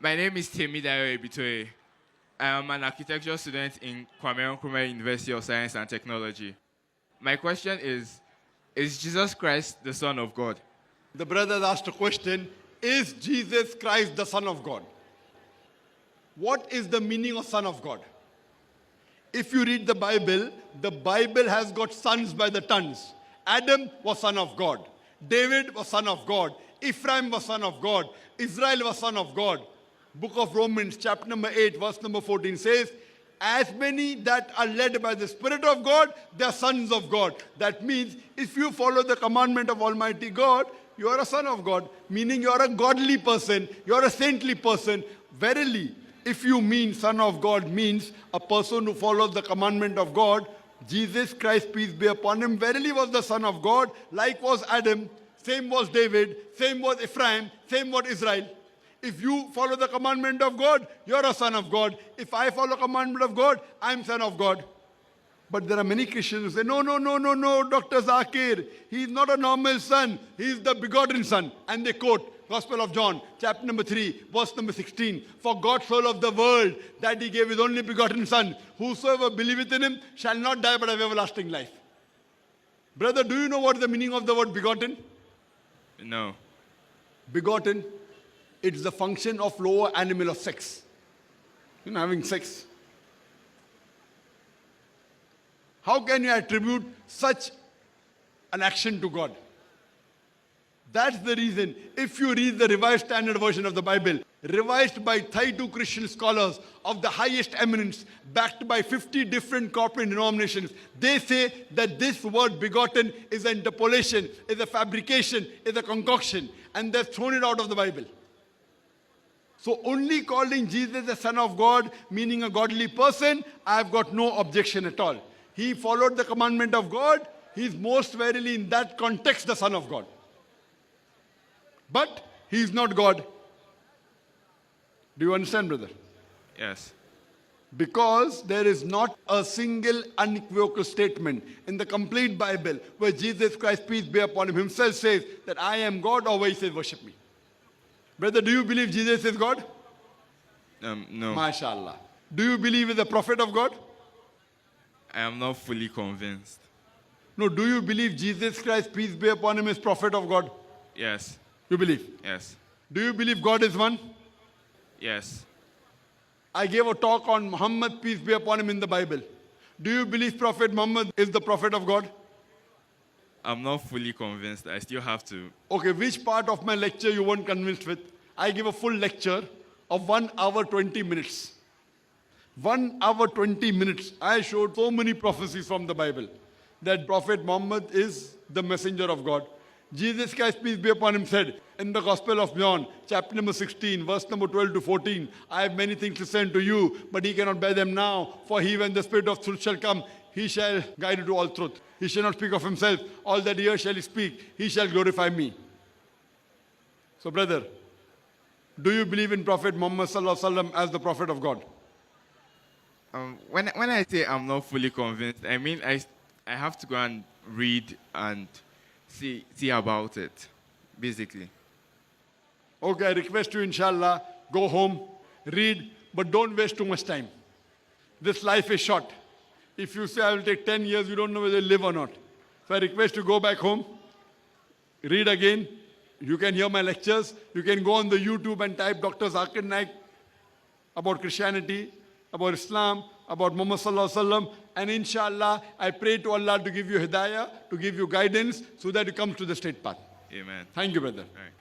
My name is Temi Dayo Ebitoye. I am an architecture student in Kwame Nkrumah University of Science and Technology. My question is Jesus Christ the Son of God? The brother asked a question, is Jesus Christ the Son of God? What is the meaning of Son of God? If you read the Bible has got sons by the tons. Adam was son of God. David was son of God. Ephraim was son of God. Israel was son of God. Book of Romans, chapter number 8, verse number 14 says, as many that are led by the Spirit of God, they are sons of God. That means if you follow the commandment of Almighty God, you are a son of God, meaning you are a godly person, you are a saintly person. Verily, if you mean son of God means a person who follows the commandment of God, Jesus Christ, peace be upon him, verily was the son of God, like was Adam, same was David, same was Ephraim, same was Israel. If you follow the commandment of God, you're a son of God. If I follow the commandment of God, I'm son of God. But there are many Christians who say, no, Dr. Zakir, he's not a normal son, he's the begotten son. And they quote Gospel of John, chapter number 3, verse number 16. For God so loved the world that he gave his only begotten son. Whosoever believeth in him shall not die but have everlasting life. Brother, do you know what is the meaning of the word begotten? No. Begotten, it's the function of lower animal of sex. Having sex. How can you attribute such an action to God? That's the reason, if you read the Revised Standard Version of the Bible, revised by 32 Christian scholars of the highest eminence, backed by 50 different corporate denominations, they say that this word begotten is an interpolation, is a fabrication, is a concoction, and they've thrown it out of the Bible. So only calling Jesus the Son of God, meaning a godly person, I've got no objection at all. He followed the commandment of God. He is most verily in that context the Son of God. But he is not God. Do you understand, brother? Yes. Because there is not a single unequivocal statement in the complete Bible where Jesus Christ, peace be upon him, himself says that I am God, or where he says worship me. Brother, do you believe Jesus is God? No. MashaAllah. Do you believe he is a prophet of God? I am not fully convinced. No, do you believe Jesus Christ, peace be upon him, is prophet of God? Yes. You believe? Yes. Do you believe God is one? Yes. I gave a talk on Muhammad, peace be upon him, in the Bible. Do you believe Prophet Muhammad is the prophet of God? I'm not fully convinced. I still have to. Okay, which part of my lecture you weren't convinced with? I give a full lecture of 1 hour 20 minutes. 1 hour 20 minutes. I showed so many prophecies from the Bible that Prophet Muhammad is the messenger of God. Jesus Christ, peace be upon him, said in the Gospel of John, chapter number 16, verse number 12 to 14, I have many things to send to you, but he cannot bear them now. For he, when the Spirit of truth shall come, he shall guide you to all truth. He shall not speak of himself. All that he hears shall he speak. He shall glorify me. So, brother, do you believe in Prophet Muhammad sallallahu alaihi wasallam as the prophet of God? When I say I'm not fully convinced, I mean I have to go and read and see about it, basically. Okay, I request you, inshallah, go home, read, but don't waste too much time. This life is short. If you say I will take 10 years, you don't know whether you live or not. So I request you go back home, read again. You can hear my lectures. You can go on the YouTube and type Dr. Zakir Naik about Christianity, about Islam, about Muhammad sallallahu alaihi wasallam, and inshallah, I pray to Allah to give you hidayah, to give you guidance, so that you come to the straight path. Amen. Thank you, brother. All right.